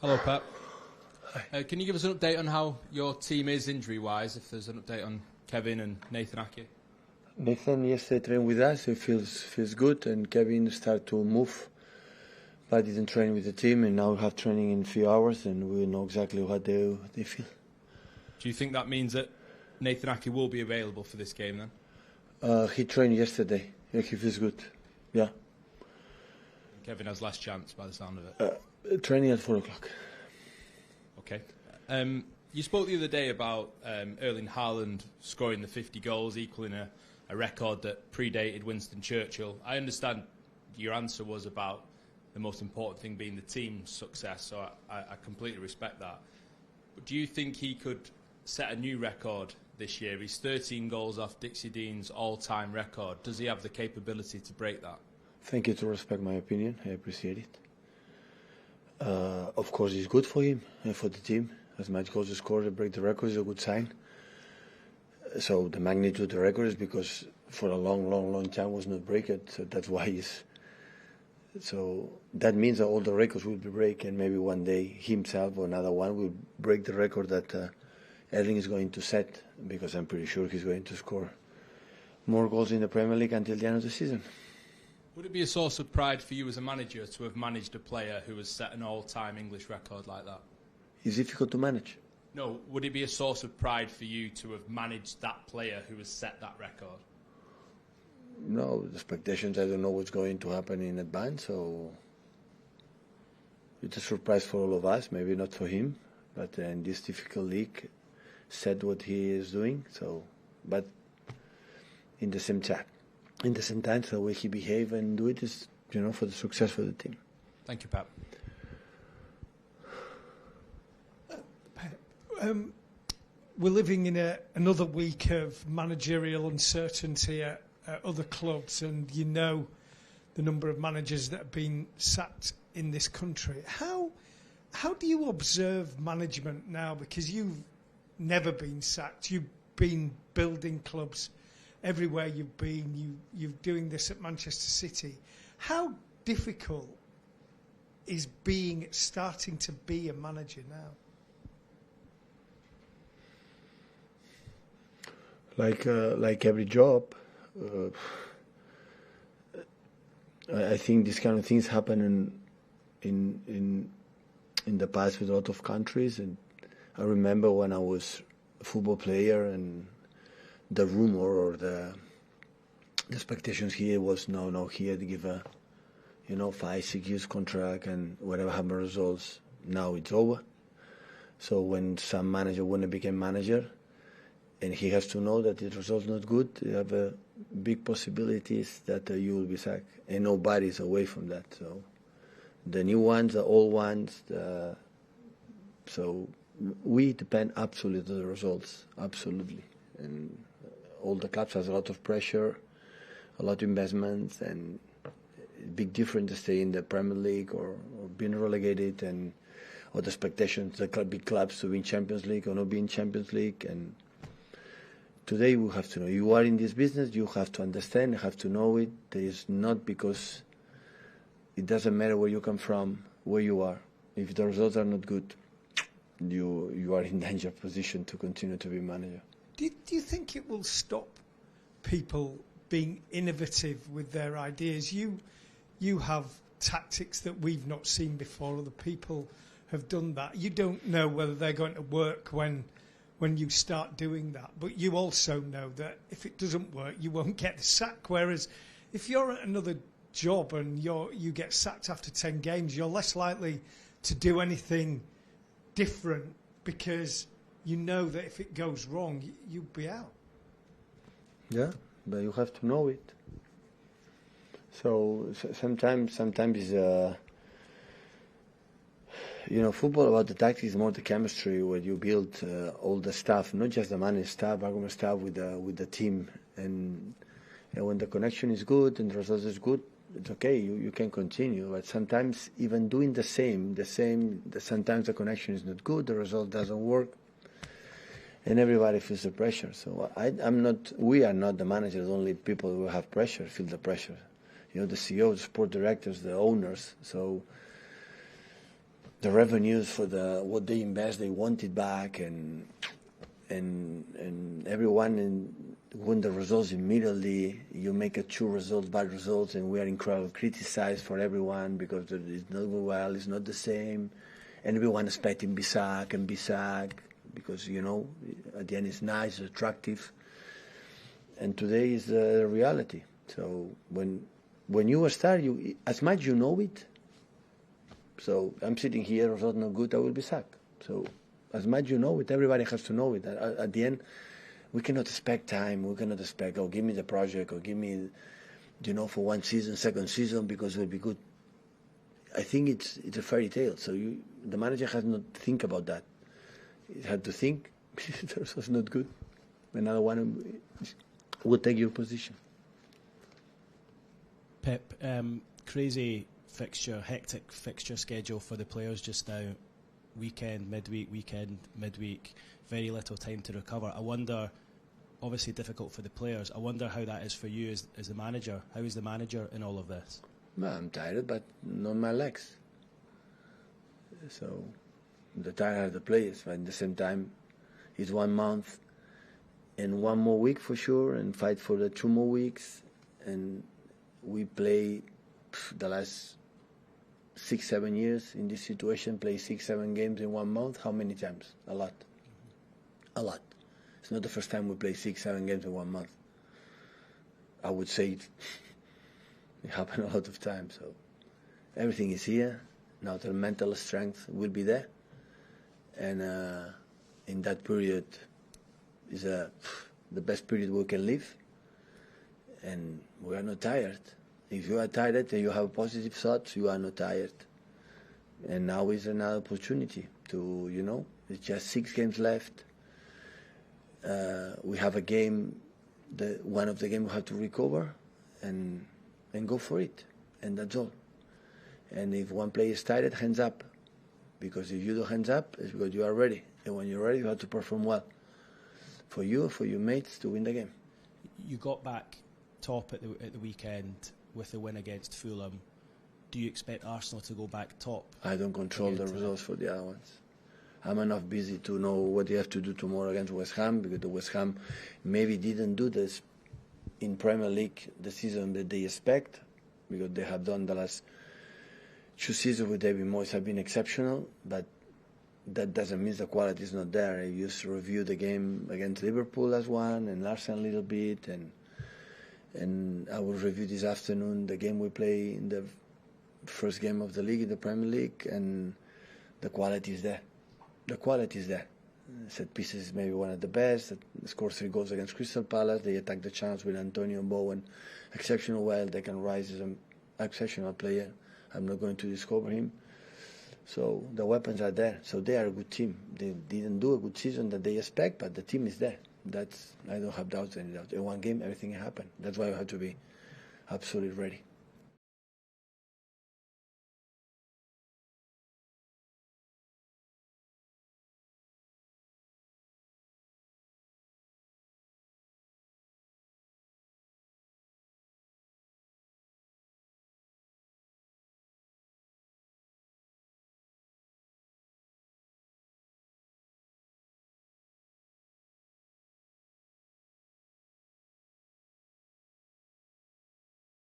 Hello, Pep. Can you give us an update on how your team is injury-wise, if there's an update on Kevin and Nathan Ake? Nathan yesterday trained with us, he feels good, and Kevin started to move, but didn't train with the team, and now we have training in a few hours, and we know exactly what they feel. Do you think that means that Nathan Ake will be available for this game then? He trained yesterday, yeah, he feels good, yeah. Kevin has last chance by the sound of it. Training at 4 o'clock. Okay. You spoke the other day about Erling Haaland scoring the 50 goals, equaling a record that predated Winston Churchill. I understand your answer was about the most important thing being the team's success, so I completely respect that. But do you think he could set a new record this year? He's 13 goals off Dixie Dean's all-time record. Does he have the capability to break that? Thank you to respect my opinion. I appreciate it. Of course, it's good for him and for the team. As much goals he scored to break the record is a good sign. So the magnitude of the record is because for a long time was not breaking. So that's why he's. So that means that all the records will be break, and maybe one day himself or another one will break the record that Erling is going to set, because I'm pretty sure he's going to score more goals in the Premier League until the end of the season. Would it be a source of pride for you as a manager to have managed a player who has set an all-time English record like that? It's difficult to manage. No, would it be a source of pride for you to have managed that player who has set that record? No, the expectations, I don't know what's going to happen in advance, so it's a surprise for all of us, maybe not for him, but in this difficult league, said what he is doing, so, but in the same time, the way he behave and do it is, for the success for the team. Thank you, Pep. We're living in another week of managerial uncertainty at other clubs, and you know the number of managers that have been sacked in this country. How do you observe management now? Because you've never been sacked. You've been building clubs everywhere you've been. You're doing this at Manchester City. How difficult is starting to be a manager now? Like every job, I think these kind of things happen in the past with a lot of countries. And I remember when I was a football player, and the rumor or the expectations here was no, he had to give a 5-6 years contract, and whatever happened results, now it's over. So when some manager want to become manager, and he has to know that the result's not good, you have big possibilities that you will be sacked, and nobody's away from that. So the new ones, the old ones, so we depend absolutely on the results, absolutely. And all the clubs has a lot of pressure, a lot of investments, and big difference to stay in the Premier League or being relegated, and or the expectations, the big clubs to win Champions League or not be in Champions League. And today we have to know, you are in this business, you have to understand, you have to know it. There is not, because it doesn't matter where you come from, where you are. If the results are not good, you are in danger position to continue to be manager. Do you think it will stop people being innovative with their ideas? You have tactics that we've not seen before. Other people have done that. You don't know whether they're going to work when you start doing that. But you also know that if it doesn't work, you won't get the sack. Whereas if you're at another job and you get sacked after 10 games, you're less likely to do anything different, because you know that if it goes wrong, you'll be out. Yeah, but you have to know it. So sometimes is football about the tactics is more the chemistry, where you build all the stuff, not just the money stuff, argument stuff with the team, and when the connection is good and the results is good, it's okay. You can continue. But sometimes even doing the same, sometimes the connection is not good, the result doesn't work, and everybody feels the pressure. So we are not the managers. Only people who have pressure feel the pressure. The CEOs, the sport directors, the owners. So the revenues for what they invest, they want it back, and everyone want the results immediately. You make a 2 results, bad results, and we are incredibly criticized for everyone because it's not going well, it's not the same, and everyone expecting Bisak because at the end it's nice, it's attractive, and today is the reality. So when you start, as much you know it. So I'm sitting here, results not good, I will be sacked. So as much you know it, everybody has to know it. At the end, we cannot expect time. We cannot expect, give me the project, or give me, for 1 season, second season, because it will be good. I think it's a fairy tale. So the manager has not think about that. He had to think, the result's not good. Another one will take your position. Pep, crazy hectic fixture schedule for the players just now. Weekend, midweek, very little time to recover. I wonder, obviously difficult for the players, I wonder how that is for you as the manager. How is the manager in all of this? Well, I'm tired, but not my legs. So the tired are the players, but at the same time, it's 1 month and 1 more week for sure, and fight for the 2 more weeks. And we play the last 6-7 years in this situation, play 6-7 games in 1 month. How many times? A lot. It's not the first time we play 6-7 games in 1 month. I would say it happened a lot of times. So everything is here. Now the mental strength will be there, and in that period is the best period we can live, and we are not tired. If you are tired and you have positive thoughts, you are not tired. And now is another opportunity to, it's just 6 games left. We have a game, one of the games we have to recover and go for it. And that's all. And if one player is tired, hands up. Because if you do hands up, it's because you are ready. And when you're ready, you have to perform well. For you, for your mates, to win the game. You got back top at the weekend with the win against Fulham. Do you expect Arsenal to go back top? I don't control the results for the other ones. I'm enough busy to know what they have to do tomorrow against West Ham, because the West Ham maybe didn't do this in Premier League the season that they expect, because they have done the last 2 seasons with David Moyes have been exceptional, but that doesn't mean the quality is not there. I used to review the game against Liverpool as one, and Arsenal a little bit, and I will review this afternoon the game we play in the first game of the league, in the Premier League, and the quality is there. The quality is there. Set pieces is maybe one of the best. They scored 3 goals against Crystal Palace. They attack the chance with Antonio and Bowen. Exceptional well. They can rise as an exceptional player. I'm not going to discover him. So the weapons are there. So they are a good team. They didn't do a good season that they expect, but the team is there. I don't have doubts any doubt. In one game, everything happened. That's why you have to be absolutely ready.